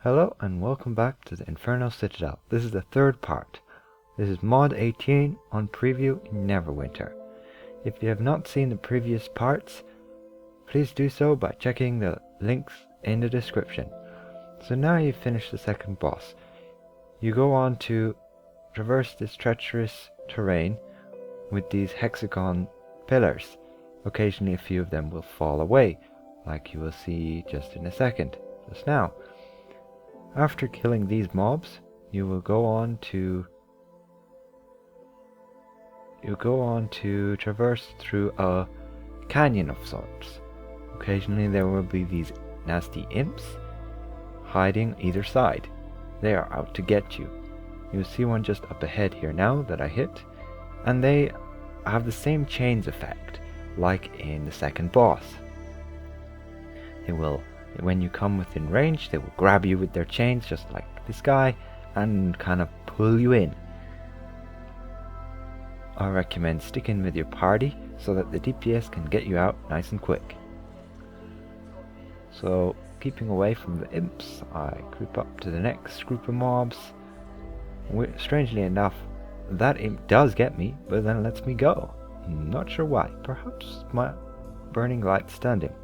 Hello and welcome back to the Infernal Citadel. This is the third part. This is mod 18 on preview in Neverwinter. If you have not seen the previous parts, please do so by checking the links in the description. So now you've finished the second boss. You go on to traverse this treacherous terrain with these hexagon pillars. Occasionally a few of them will fall away, like you will see just in a second, just now. After killing these mobs, you will go on to traverse through a canyon of sorts. Occasionally there will be these nasty imps hiding either side. They are out to get you. You'll see one just up ahead here now that I hit, and they have the same chains effect like in the second boss. When you come within range, they will grab you with their chains just like this guy and kind of pull you in. I recommend sticking with your party so that the DPS can get you out nice and quick. So keeping away from the imps, I creep up to the next group of mobs. Strangely enough, that imp does get me, but then lets me go. I'm not sure why. Perhaps my burning light stunned him.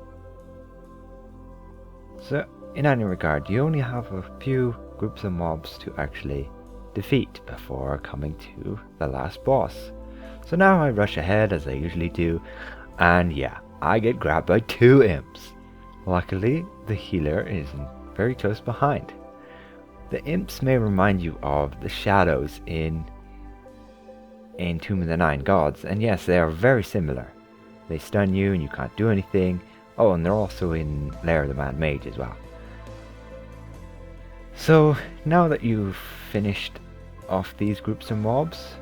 So, in any regard, you only have a few groups of mobs to actually defeat before coming to the last boss. So now I rush ahead as I usually do, and yeah, I get grabbed by two imps. Luckily, the healer is very close behind. The imps may remind you of the shadows in Tomb of the Nine Gods, and yes, they are very similar. They stun you and you can't do anything. Oh, and they're also in Lair of the Mad Mage as well. So, now that you've finished off these groups of mobs,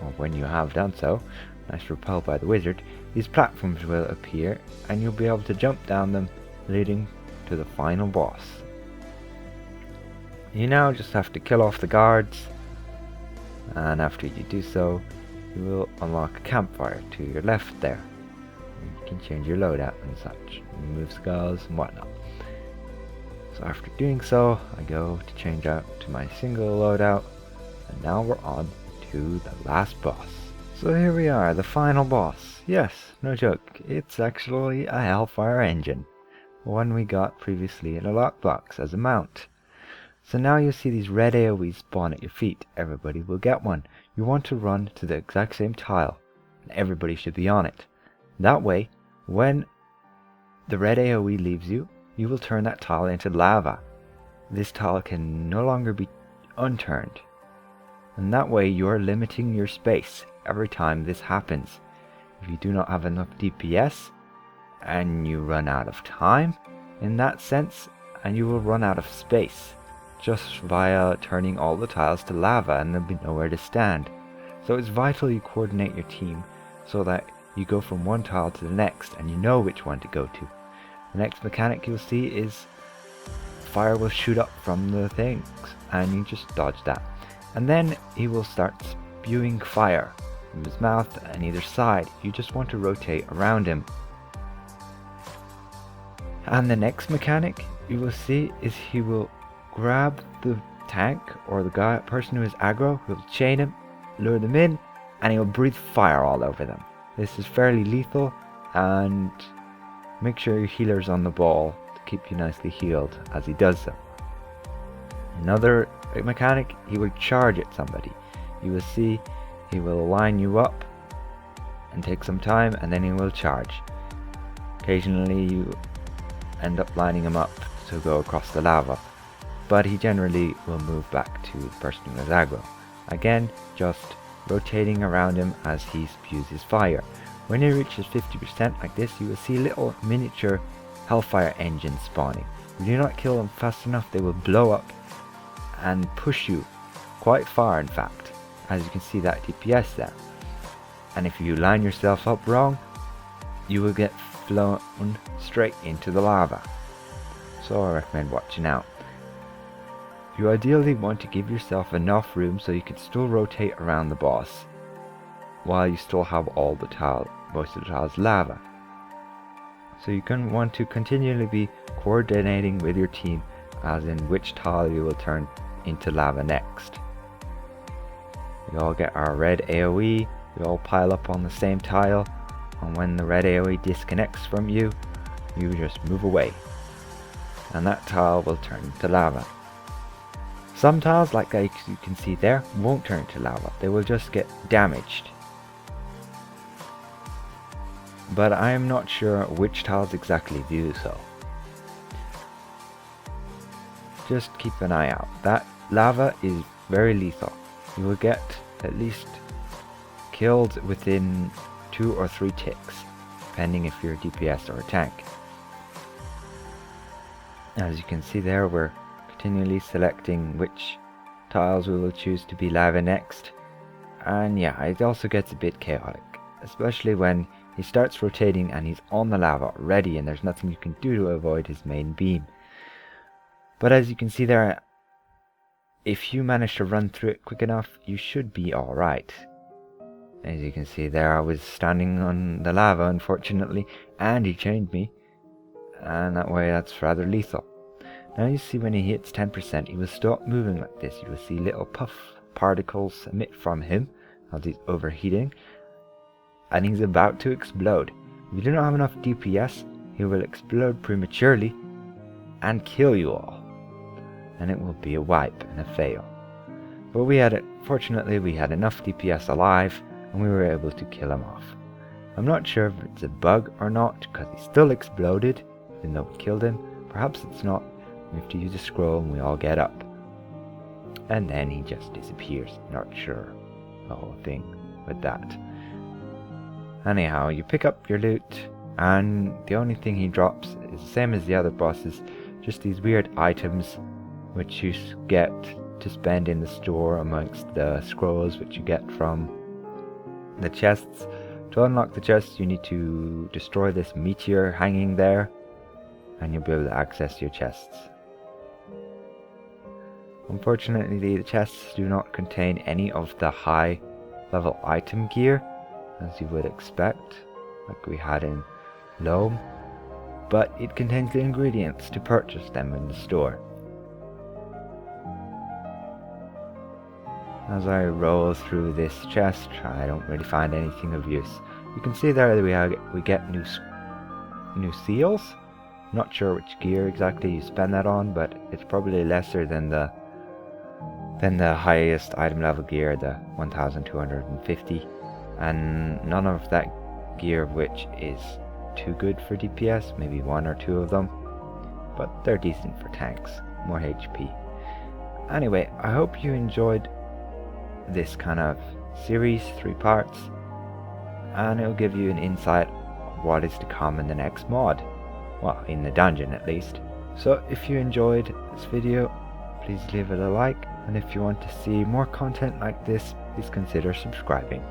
or when you have done so, nice repel by the wizard, these platforms will appear and you'll be able to jump down them, leading to the final boss. You now just have to kill off the guards, and after you do so, you will unlock a campfire to your left there. You can change your loadout and such, remove skulls and whatnot. So after doing so, I go to change out to my single loadout, and now we're on to the last boss. So here we are, the final boss. Yes, no joke, it's actually a Hellfire engine, one we got previously in a lockbox as a mount. So now you see these red AoEs spawn at your feet. Everybody will get one. You want to run to the exact same tile, and everybody should be on it. That way, when the red AoE leaves you, you will turn that tile into lava. This tile can no longer be unturned. And that way you are limiting your space every time this happens. If you do not have enough DPS, and you run out of time, in that sense, and you will run out of space, just via turning all the tiles to lava and there'll be nowhere to stand. So it's vital you coordinate your team so that you go from one tile to the next and you know which one to go to. The next mechanic you'll see is fire will shoot up from the things and you just dodge that. And then he will start spewing fire from his mouth on either side. You just want to rotate around him. And the next mechanic you will see is he will grab the tank or the person who is aggro, he'll chain him, lure them in, and he'll breathe fire all over them. This is fairly lethal, and make sure your healer's on the ball to keep you nicely healed as he does so. Another mechanic, he will charge at somebody. You will see he will line you up and take some time, and then he will charge. Occasionally you end up lining him up to go across the lava, but he generally will move back to the person who is aggro. Again, just rotating around him as he spews his fire. When he reaches 50% like this, you will see little miniature Hellfire engines spawning. If you do not kill them fast enough, they will blow up and push you quite far, in fact, as you can see that DPS there. And if you line yourself up wrong, you will get flown straight into the lava. So I recommend watching out. You ideally want to give yourself enough room so you can still rotate around the boss while you still have all the most of the tiles lava. So you can want to continually be coordinating with your team as in which tile you will turn into lava next. We all get our red AoE, we all pile up on the same tile, and when the red AoE disconnects from you, you just move away, and that tile will turn into lava. Some tiles, like you can see there, won't turn into lava, they will just get damaged. But I am not sure which tiles exactly do so. Just keep an eye out. That lava is very lethal. You will get at least killed within 2 or 3 ticks, depending if you're a DPS or a tank. As you can see there, we're continually selecting which tiles we will choose to be lava next. And yeah, it also gets a bit chaotic, especially when he starts rotating and he's on the lava already and there's nothing you can do to avoid his main beam. But as you can see there, if you manage to run through it quick enough, you should be alright. As you can see there, I was standing on the lava, unfortunately, and he chained me, and that way that's rather lethal. Now you see when he hits 10%, he will stop moving like this. You will see little puff particles emit from him as he's overheating, and he's about to explode. If you do not have enough DPS, he will explode prematurely and kill you all, and it will be a wipe and a fail. But fortunately we had enough DPS alive, and we were able to kill him off. I'm not sure if it's a bug or not, because he still exploded, even though we killed him. Perhaps it's not. We have to use a scroll and we all get up. And then he just disappears. Not sure the whole thing with that. Anyhow, you pick up your loot, and the only thing he drops is the same as the other bosses, just these weird items which you get to spend in the store amongst the scrolls which you get from the chests. To unlock the chests, you need to destroy this meteor hanging there, and you'll be able to access your chests. Unfortunately, the chests do not contain any of the high level item gear, as you would expect, like we had in Loam, but it contains the ingredients to purchase them in the store. As I roll through this chest, I don't really find anything of use. You can see there that we get new seals. Not sure which gear exactly you spend that on, but it's probably lesser than the highest item level gear, the 1250, and none of that gear which is too good for DPS, maybe 1 or 2 of them, but they're decent for tanks, more HP. Anyway, I hope you enjoyed this kind of series, 3 parts, and it'll give you an insight of what is to come in the next mod, well, in the dungeon at least. So if you enjoyed this video, please leave it a like, and if you want to see more content like this, please consider subscribing.